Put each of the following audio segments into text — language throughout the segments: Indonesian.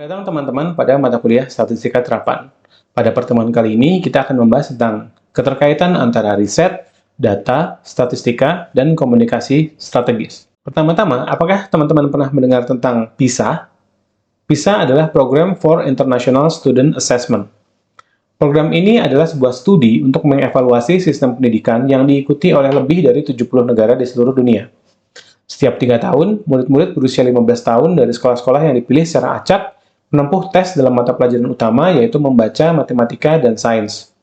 Selamat datang teman-teman pada mata kuliah Statistika Terapan. Pada pertemuan kali ini kita akan membahas tentang keterkaitan antara riset, data, statistika, dan komunikasi strategis. Pertama-tama, apakah teman-teman pernah mendengar tentang PISA? PISA adalah Program for International Student Assessment. Program ini adalah sebuah studi untuk mengevaluasi sistem pendidikan yang diikuti oleh lebih dari 70 negara di seluruh dunia. Setiap 3 tahun, murid-murid berusia 15 tahun dari sekolah-sekolah yang dipilih secara acak menempuh tes dalam mata pelajaran utama yaitu membaca, matematika, dan sains.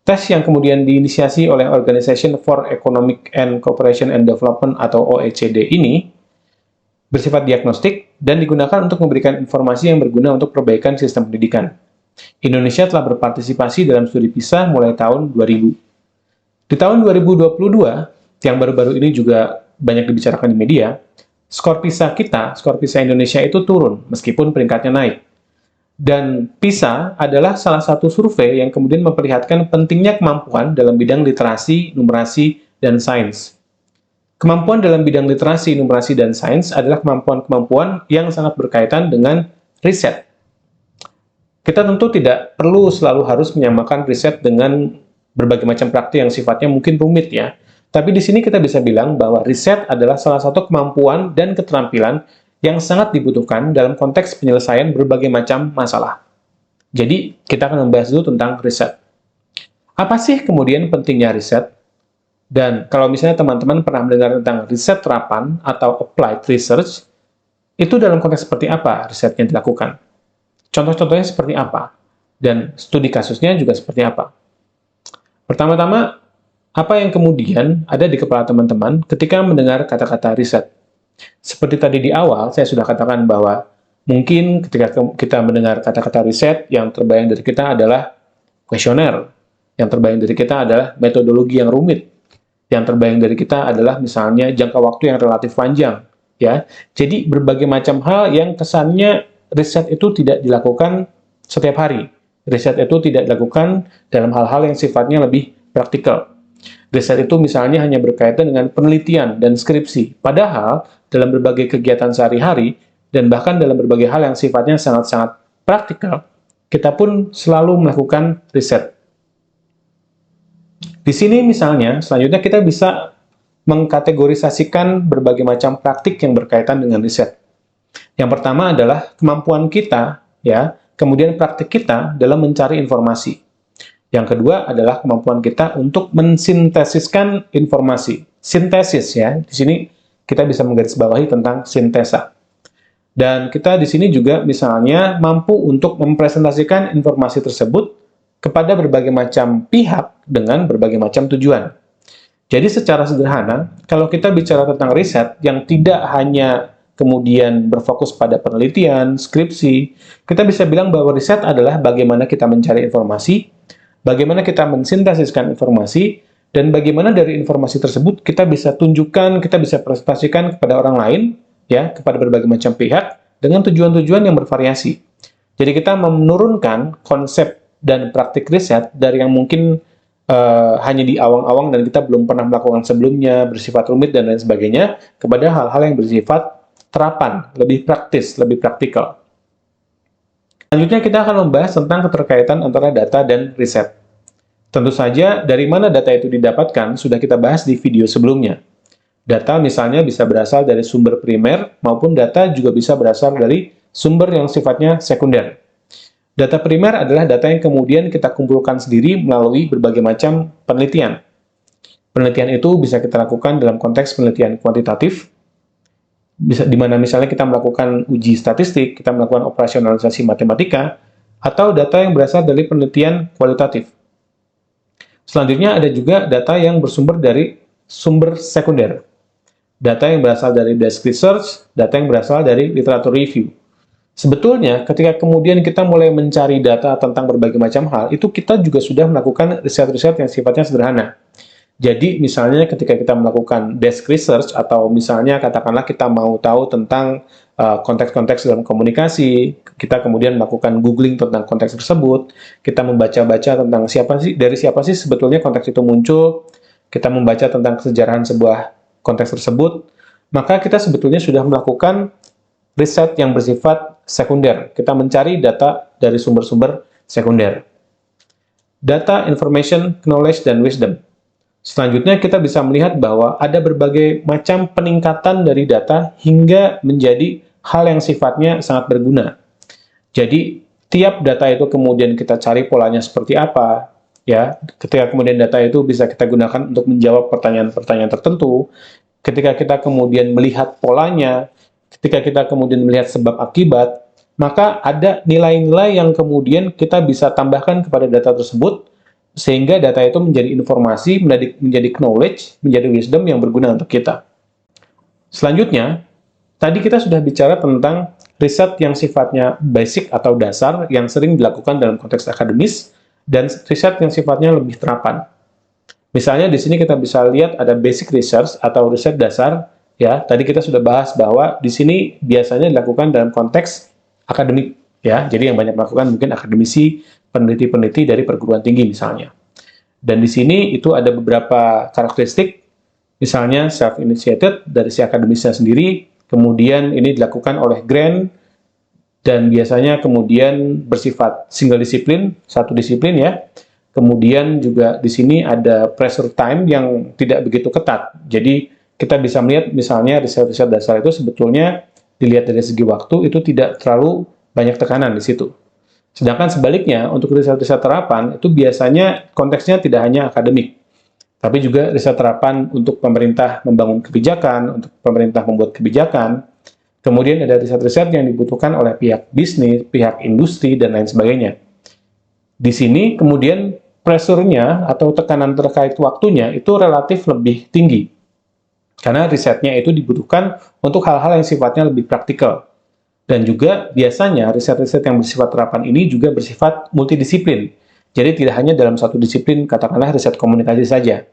Tes yang kemudian diinisiasi oleh Organization for Economic and Cooperation and Development atau OECD ini bersifat diagnostik dan digunakan untuk memberikan informasi yang berguna untuk perbaikan sistem pendidikan. Indonesia telah berpartisipasi dalam studi PISA mulai tahun 2000. Di tahun 2022, yang baru-baru ini juga banyak dibicarakan di media, skor PISA Indonesia itu turun, meskipun peringkatnya naik. Dan PISA adalah salah satu survei yang kemudian memperlihatkan pentingnya kemampuan dalam bidang literasi, numerasi, dan sains. Kemampuan dalam bidang literasi, numerasi, dan sains adalah kemampuan-kemampuan yang sangat berkaitan dengan riset. Kita tentu tidak perlu selalu harus menyamakan riset dengan berbagai macam praktik yang sifatnya mungkin rumit ya. Tapi di sini kita bisa bilang bahwa riset adalah salah satu kemampuan dan keterampilan yang sangat dibutuhkan dalam konteks penyelesaian berbagai macam masalah. Jadi, kita akan membahas dulu tentang riset. Apa sih kemudian pentingnya riset? Dan kalau misalnya teman-teman pernah mendengar tentang riset terapan atau applied research, itu dalam konteks seperti apa riset yang dilakukan? Contoh-contohnya seperti apa? Dan studi kasusnya juga seperti apa? Pertama-tama, apa yang kemudian ada di kepala teman-teman ketika mendengar kata-kata riset? Seperti tadi di awal, saya sudah katakan bahwa mungkin ketika kita mendengar kata-kata riset, yang terbayang dari kita adalah kuesioner, yang terbayang dari kita adalah metodologi yang rumit, yang terbayang dari kita adalah misalnya jangka waktu yang relatif panjang. Ya, jadi berbagai macam hal yang kesannya riset itu tidak dilakukan setiap hari. Riset itu tidak dilakukan dalam hal-hal yang sifatnya lebih praktikal. Riset itu misalnya hanya berkaitan dengan penelitian dan skripsi, padahal dalam berbagai kegiatan sehari-hari dan bahkan dalam berbagai hal yang sifatnya sangat-sangat praktikal, kita pun selalu melakukan riset. Di sini misalnya, selanjutnya kita bisa mengkategorisasikan berbagai macam praktik yang berkaitan dengan riset. Yang pertama adalah kemampuan kita, ya, kemudian praktik kita dalam mencari informasi. Yang kedua adalah kemampuan kita untuk mensintesiskan informasi. Sintesis ya, di sini kita bisa menggarisbawahi tentang sintesa. Dan kita di sini juga misalnya mampu untuk mempresentasikan informasi tersebut kepada berbagai macam pihak dengan berbagai macam tujuan. Jadi secara sederhana, kalau kita bicara tentang riset yang tidak hanya kemudian berfokus pada penelitian, skripsi, kita bisa bilang bahwa riset adalah bagaimana kita mencari informasi, bagaimana kita mensintesiskan informasi, dan bagaimana dari informasi tersebut kita bisa tunjukkan, kita bisa presentasikan kepada orang lain, ya, kepada berbagai macam pihak, dengan tujuan-tujuan yang bervariasi. Jadi kita menurunkan konsep dan praktik riset dari yang mungkin hanya di awang-awang dan kita belum pernah melakukan sebelumnya, bersifat rumit dan lain sebagainya, kepada hal-hal yang bersifat terapan, lebih praktis, lebih praktikal. Selanjutnya kita akan membahas tentang keterkaitan antara data dan riset. Tentu saja dari mana data itu didapatkan sudah kita bahas di video sebelumnya. Data misalnya bisa berasal dari sumber primer maupun data juga bisa berasal dari sumber yang sifatnya sekunder. Data primer adalah data yang kemudian kita kumpulkan sendiri melalui berbagai macam penelitian. Penelitian itu bisa kita lakukan dalam konteks penelitian kuantitatif, di mana misalnya kita melakukan uji statistik, kita melakukan operasionalisasi matematika, atau data yang berasal dari penelitian kualitatif. Selanjutnya ada juga data yang bersumber dari sumber sekunder. Data yang berasal dari desk research, data yang berasal dari literatur review. Sebetulnya ketika kemudian kita mulai mencari data tentang berbagai macam hal, itu kita juga sudah melakukan riset-riset yang sifatnya sederhana. Jadi misalnya ketika kita melakukan desk research atau misalnya katakanlah kita mau tahu tentang konteks-konteks dalam komunikasi, kita kemudian melakukan googling tentang konteks tersebut, kita membaca-baca tentang dari siapa sih sebetulnya konteks itu muncul, kita membaca tentang kesejarahan sebuah konteks tersebut, maka kita sebetulnya sudah melakukan riset yang bersifat sekunder. Kita mencari data dari sumber-sumber sekunder. Data, information, knowledge, dan wisdom. Selanjutnya kita bisa melihat bahwa ada berbagai macam peningkatan dari data hingga menjadi hal yang sifatnya sangat berguna. Jadi, tiap data itu kemudian kita cari polanya seperti apa, ya. Ketika kemudian data itu bisa kita gunakan untuk menjawab pertanyaan-pertanyaan tertentu, ketika kita kemudian melihat polanya, ketika kita kemudian melihat sebab akibat, maka ada nilai-nilai yang kemudian kita bisa tambahkan kepada data tersebut, sehingga data itu menjadi informasi, menjadi knowledge, menjadi wisdom yang berguna untuk kita. Selanjutnya, tadi kita sudah bicara tentang riset yang sifatnya basic atau dasar, yang sering dilakukan dalam konteks akademis, dan riset yang sifatnya lebih terapan. Misalnya di sini kita bisa lihat ada basic research atau riset dasar, ya. Tadi kita sudah bahas bahwa di sini biasanya dilakukan dalam konteks akademik, ya. Jadi yang banyak melakukan mungkin akademisi, peneliti-peneliti dari perguruan tinggi misalnya. Dan di sini itu ada beberapa karakteristik, misalnya self-initiated dari si akademisnya sendiri, kemudian ini dilakukan oleh grant, dan biasanya kemudian bersifat single disiplin, satu disiplin ya. Kemudian juga di sini ada pressure time yang tidak begitu ketat. Jadi kita bisa melihat misalnya riset-riset dasar itu sebetulnya dilihat dari segi waktu itu tidak terlalu banyak tekanan di situ. Sedangkan sebaliknya, untuk riset-riset terapan, itu biasanya konteksnya tidak hanya akademik, tapi juga riset terapan untuk pemerintah membangun kebijakan, untuk pemerintah membuat kebijakan, kemudian ada riset-riset yang dibutuhkan oleh pihak bisnis, pihak industri, dan lain sebagainya. Di sini, kemudian pressure-nya atau tekanan terkait waktunya itu relatif lebih tinggi, karena risetnya itu dibutuhkan untuk hal-hal yang sifatnya lebih praktikal. Dan juga biasanya riset-riset yang bersifat terapan ini juga bersifat multidisiplin. Jadi tidak hanya dalam satu disiplin, katakanlah riset komunikasi saja.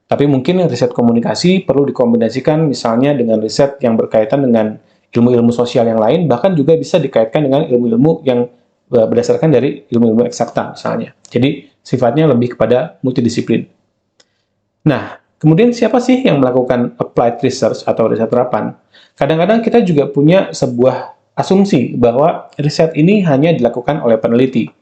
Tapi mungkin riset komunikasi perlu dikombinasikan misalnya dengan riset yang berkaitan dengan ilmu-ilmu sosial yang lain, bahkan juga bisa dikaitkan dengan ilmu-ilmu yang berdasarkan dari ilmu-ilmu eksakta misalnya. Jadi sifatnya lebih kepada multidisiplin. Nah, kemudian siapa sih yang melakukan applied research atau riset terapan? Kadang-kadang kita juga punya sebuah asumsi bahwa riset ini hanya dilakukan oleh peneliti.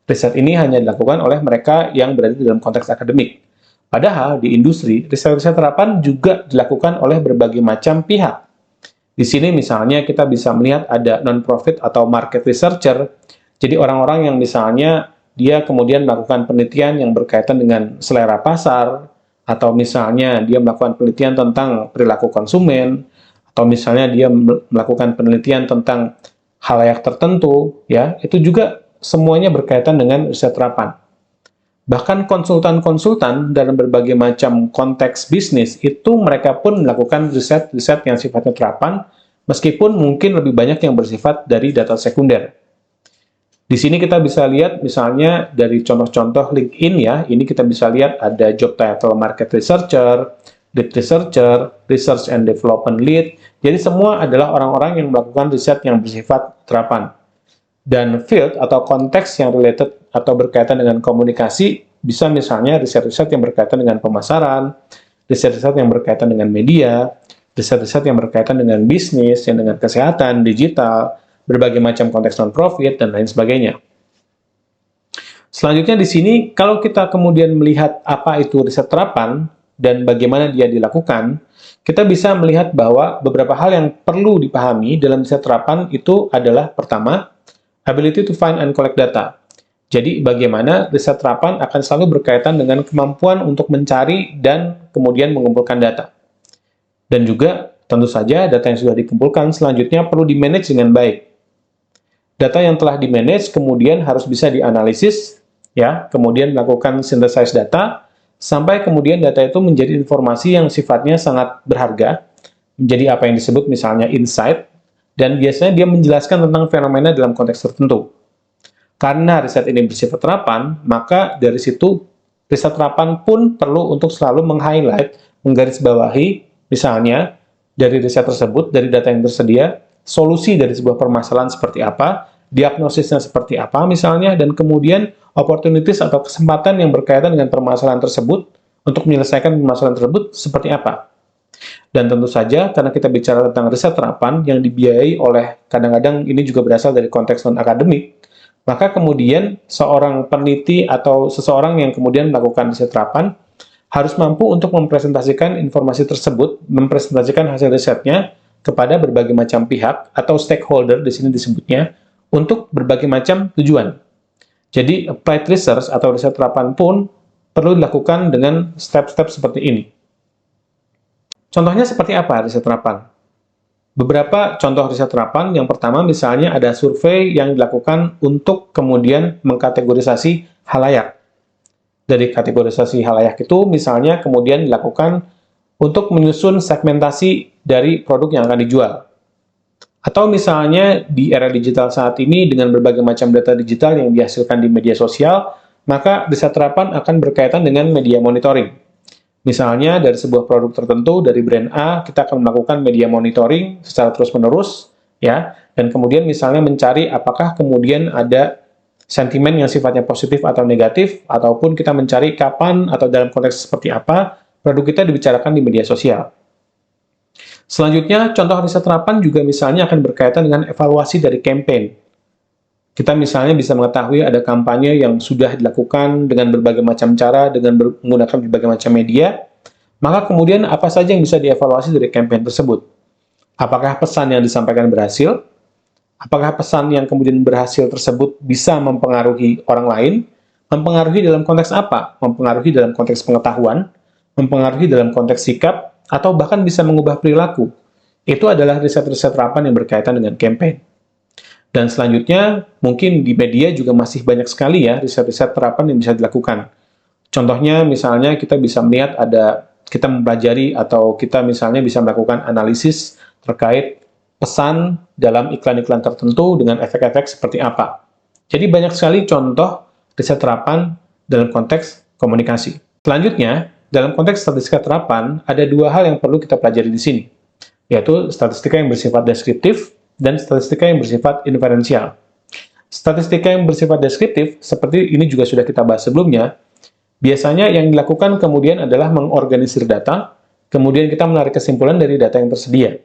Riset ini hanya dilakukan oleh mereka yang berada dalam konteks akademik. Padahal di industri, riset-riset terapan juga dilakukan oleh berbagai macam pihak. Di sini misalnya kita bisa melihat ada non-profit atau market researcher. Jadi orang-orang yang misalnya dia kemudian melakukan penelitian yang berkaitan dengan selera pasar, atau misalnya dia melakukan penelitian tentang perilaku konsumen, atau misalnya dia melakukan penelitian tentang halayak tertentu, ya, itu juga semuanya berkaitan dengan riset terapan. Bahkan konsultan-konsultan dalam berbagai macam konteks bisnis, itu mereka pun melakukan riset-riset yang sifatnya terapan, meskipun mungkin lebih banyak yang bersifat dari data sekunder. Di sini kita bisa lihat misalnya dari contoh-contoh LinkedIn ya, ini kita bisa lihat ada job title market researcher, lead researcher, research and development lead. Jadi semua adalah orang-orang yang melakukan riset yang bersifat terapan. Dan field atau konteks yang related atau berkaitan dengan komunikasi, bisa misalnya riset-riset yang berkaitan dengan pemasaran, riset-riset yang berkaitan dengan media, riset-riset yang berkaitan dengan bisnis, yang dengan kesehatan, digital, berbagai macam konteks non-profit, dan lain sebagainya. Selanjutnya di sini, kalau kita kemudian melihat apa itu riset terapan, dan bagaimana dia dilakukan, kita bisa melihat bahwa beberapa hal yang perlu dipahami dalam riset terapan itu adalah, pertama, ability to find and collect data. Jadi, bagaimana riset terapan akan selalu berkaitan dengan kemampuan untuk mencari dan kemudian mengumpulkan data. Dan juga, tentu saja, data yang sudah dikumpulkan selanjutnya perlu di-manage dengan baik. Data yang telah di-manage kemudian harus bisa dianalisis, ya, kemudian melakukan synthesize data, sampai kemudian data itu menjadi informasi yang sifatnya sangat berharga, menjadi apa yang disebut misalnya insight, dan biasanya dia menjelaskan tentang fenomena dalam konteks tertentu. Karena riset ini bersifat terapan, maka dari situ riset terapan pun perlu untuk selalu meng-highlight, menggarisbawahi, misalnya dari riset tersebut, dari data yang tersedia, solusi dari sebuah permasalahan seperti apa, diagnosisnya seperti apa misalnya, dan kemudian opportunities atau kesempatan yang berkaitan dengan permasalahan tersebut untuk menyelesaikan permasalahan tersebut seperti apa. Dan tentu saja, karena kita bicara tentang riset terapan yang dibiayai oleh, kadang-kadang ini juga berasal dari konteks non-akademik, maka kemudian seorang peneliti atau seseorang yang kemudian melakukan riset terapan harus mampu untuk mempresentasikan informasi tersebut, mempresentasikan hasil risetnya kepada berbagai macam pihak atau stakeholder, di sini disebutnya, untuk berbagai macam tujuan. Jadi, applied research atau riset terapan pun perlu dilakukan dengan step-step seperti ini. Contohnya seperti apa riset terapan? Beberapa contoh riset terapan, yang pertama misalnya ada survei yang dilakukan untuk kemudian mengkategorisasi halayak. Dari kategorisasi halayak itu misalnya kemudian dilakukan untuk menyusun segmentasi dari produk yang akan dijual. Atau misalnya di era digital saat ini dengan berbagai macam data digital yang dihasilkan di media sosial, maka riset terapan akan berkaitan dengan media monitoring. Misalnya dari sebuah produk tertentu, dari brand A, kita akan melakukan media monitoring secara terus-menerus, ya, dan kemudian misalnya mencari apakah kemudian ada sentimen yang sifatnya positif atau negatif, ataupun kita mencari kapan atau dalam konteks seperti apa produk kita dibicarakan di media sosial. Selanjutnya, contoh riset terapan juga misalnya akan berkaitan dengan evaluasi dari campaign. Kita misalnya bisa mengetahui ada kampanye yang sudah dilakukan dengan berbagai macam cara, dengan menggunakan berbagai macam media, maka kemudian apa saja yang bisa dievaluasi dari campaign tersebut? Apakah pesan yang disampaikan berhasil? Apakah pesan yang kemudian berhasil tersebut bisa mempengaruhi orang lain? Mempengaruhi dalam konteks apa? Mempengaruhi dalam konteks pengetahuan? Mempengaruhi dalam konteks sikap? Atau bahkan bisa mengubah perilaku? Itu adalah riset-riset terapan yang berkaitan dengan campaign. Dan selanjutnya, mungkin di media juga masih banyak sekali ya riset-riset terapan yang bisa dilakukan. Contohnya, misalnya kita bisa melihat kita mempelajari atau kita misalnya bisa melakukan analisis terkait pesan dalam iklan-iklan tertentu dengan efek-efek seperti apa. Jadi banyak sekali contoh riset terapan dalam konteks komunikasi. Selanjutnya, dalam konteks statistika terapan, ada dua hal yang perlu kita pelajari di sini, yaitu statistika yang bersifat deskriptif dan statistika yang bersifat inferensial. Statistika yang bersifat deskriptif, seperti ini juga sudah kita bahas sebelumnya, biasanya yang dilakukan kemudian adalah mengorganisir data, kemudian kita menarik kesimpulan dari data yang tersedia.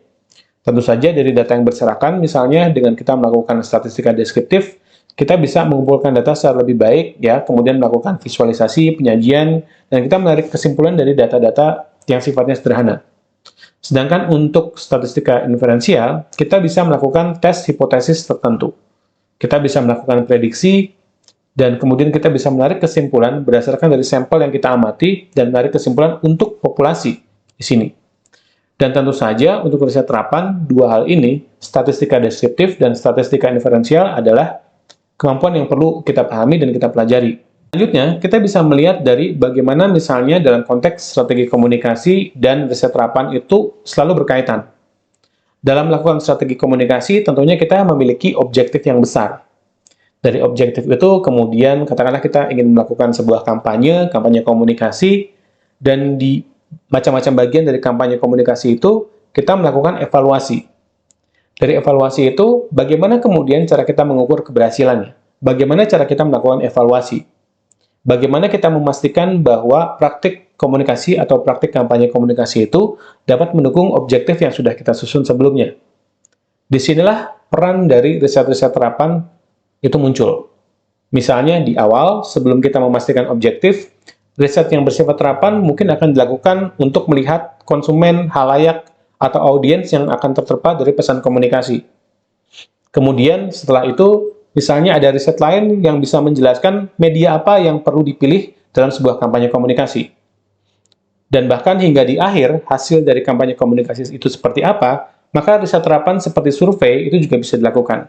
Tentu saja dari data yang berserakan, misalnya dengan kita melakukan statistika deskriptif, kita bisa mengumpulkan data secara lebih baik, ya, kemudian melakukan visualisasi, penyajian, dan kita menarik kesimpulan dari data-data yang sifatnya sederhana. Sedangkan untuk statistika inferensial, kita bisa melakukan tes hipotesis tertentu. Kita bisa melakukan prediksi, dan kemudian kita bisa menarik kesimpulan berdasarkan dari sampel yang kita amati, dan menarik kesimpulan untuk populasi di sini. Dan tentu saja, untuk riset terapan, dua hal ini, statistika deskriptif dan statistika inferensial adalah kemampuan yang perlu kita pahami dan kita pelajari. Selanjutnya, kita bisa melihat dari bagaimana misalnya dalam konteks strategi komunikasi dan riset terapan itu selalu berkaitan. Dalam melakukan strategi komunikasi, tentunya kita memiliki objektif yang besar. Dari objektif itu, kemudian katakanlah kita ingin melakukan sebuah kampanye komunikasi, dan di macam-macam bagian dari kampanye komunikasi itu, kita melakukan evaluasi. Dari evaluasi itu, bagaimana kemudian cara kita mengukur keberhasilannya? Bagaimana cara kita melakukan evaluasi? Bagaimana kita memastikan bahwa praktik komunikasi atau praktik kampanye komunikasi itu dapat mendukung objektif yang sudah kita susun sebelumnya? Disinilah peran dari riset-riset terapan itu muncul. Misalnya di awal, sebelum kita memastikan objektif, riset yang bersifat terapan mungkin akan dilakukan untuk melihat konsumen, halayak, atau audiens yang akan terterpa dari pesan komunikasi. Kemudian setelah itu, misalnya ada riset lain yang bisa menjelaskan media apa yang perlu dipilih dalam sebuah kampanye komunikasi. Dan bahkan hingga di akhir, hasil dari kampanye komunikasi itu seperti apa, maka riset terapan seperti survei itu juga bisa dilakukan.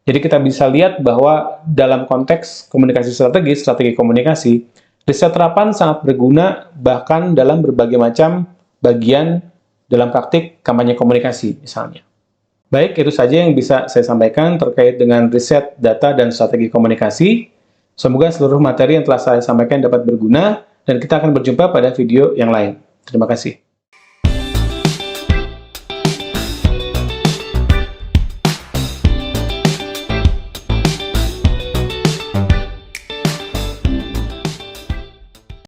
Jadi kita bisa lihat bahwa dalam konteks komunikasi strategi komunikasi, riset terapan sangat berguna bahkan dalam berbagai macam bagian dalam praktik kampanye komunikasi misalnya. Baik, itu saja yang bisa saya sampaikan terkait dengan riset, data, dan strategi komunikasi. Semoga seluruh materi yang telah saya sampaikan dapat berguna, dan kita akan berjumpa pada video yang lain. Terima kasih.